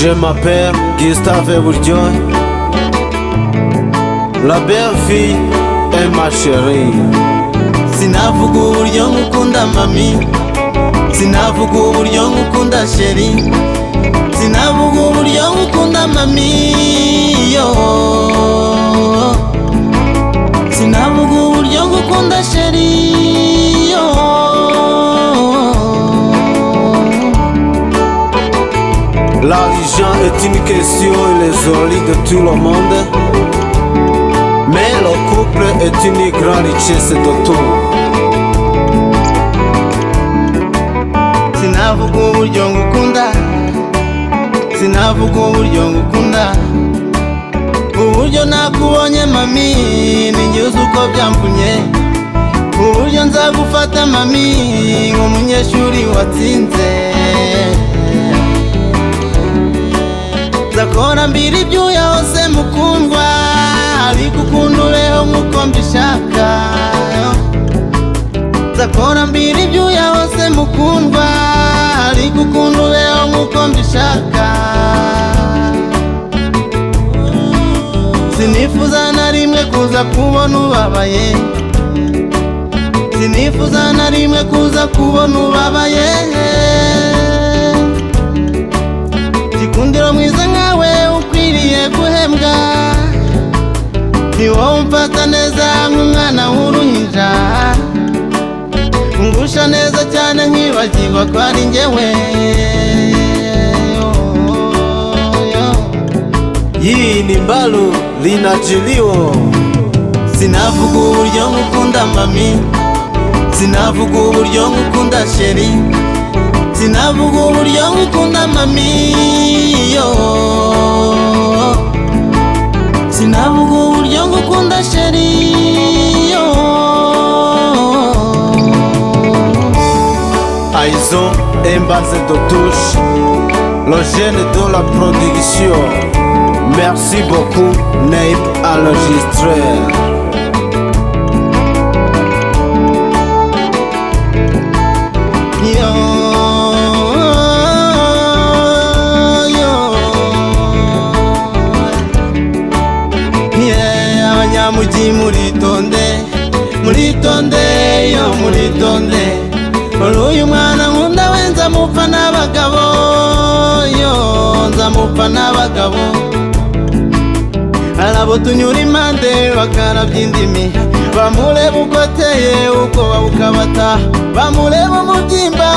Je m'appelle Gustave Bourdieu, la belle fille est ma chérie. Sinavuga uburyo ngukunda mami, sinavuga uburyo ngukunda sheri, sinavuga uburyo ngukunda mami yo, sinavuga uburyo ngukunda sheri yo. L'argent est une question illusoire de tout le monde, mais le couple est une grande richesse de tout. Sinavuga uburyo ngukunda, sinavuga uburyo ngukunda, uburyo nakubonye mami ninjye uzi uko byamvunye, uburyo nzagufata mami nk'umunyeshuri watsinze, nzakora mbira ibyuya hose mukundwa, ariko ukunda ubeho nk'uko mbishaka. Nzakora mbira ibyuya hose mukundwa, ariko ukunda ubeho nk'uko mbishaka. Sinifuza na rimwe kuza kubona ubabaye, sinifuza na rimwe kuza kubona ubabaye. Gikundiro mwiza nkawe ukwiriye guhembwa, ni wowe umfata neza nk'umwana w'uruhinja, ungusha neza cyane nkibagirwa ko ari njyewe. Hii ni Mbalo linajiliwa. Sinavuga uburyo ngukunda mami, sinavuga uburyo ngukunda sheri, sinavuga uburyo ngukunda mami yo, sinavuga uburyo ngukunda sheri yo. Aizo Mbaze de touche, le jeune de la production. Merci beaucoup, Naip enregistreur. Abanyamugi muritonde, muritonde yo muritonde, uyu mwana nkunda we nzamupfa n'abagabo yo, nzamupfa n'abagabo. Arabo tunyura impande bakarabya indimi, bamureba uko ateye ubwoba bukabata, bamureba umubyimba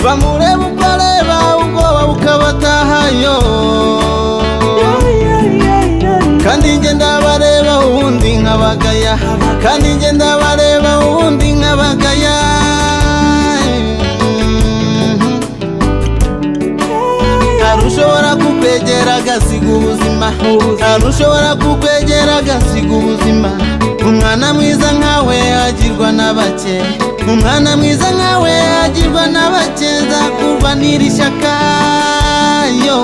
bamureba uko areba ubwoba bukabataha yo. Kandi njye ndabareba ubundi nkabagaya, kandi njye ndabareba ubundi nkabagaya. Ushobora kukwegera agasiga ubuzima, ushobora kukwegera agasiga ubuzima. Umwana mwiza nkawe agirwa na bake, umwana mwiza nkawe agirwa na bake. Nzakurwanira ishyaka yo,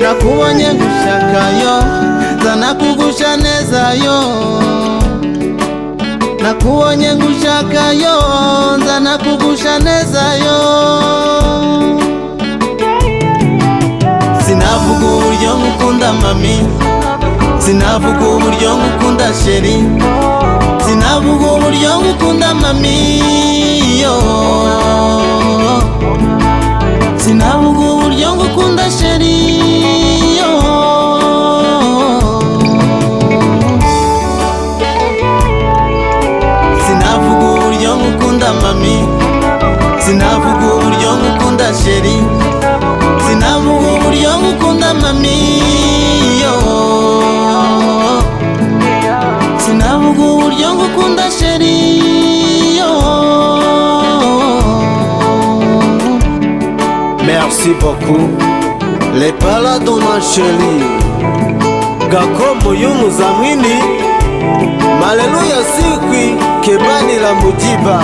nakubonye gushaka yo, nzanakugusha neza yo, nakubonye ngushaka yo, nzanakugusha neza yo. Sinavuga uburyo ngukunda mami, sinavuga uburyo ngukunda sheri, sinavuga uburyo ngukunda mami yo, sinavuga uburyo ngukunda sheri yo. Sinavuga uburyo ngukunda mami, sinavuga uburyo ngukunda sheri, sinavuga uburyo ngukunda mami yo, sinavuga uburyo ngukunda sheri yo. Merci beaucoup. Les balades de ma chérie. Gakombo y'umuzamwini, Maleluya sikwi kebani la mujiba.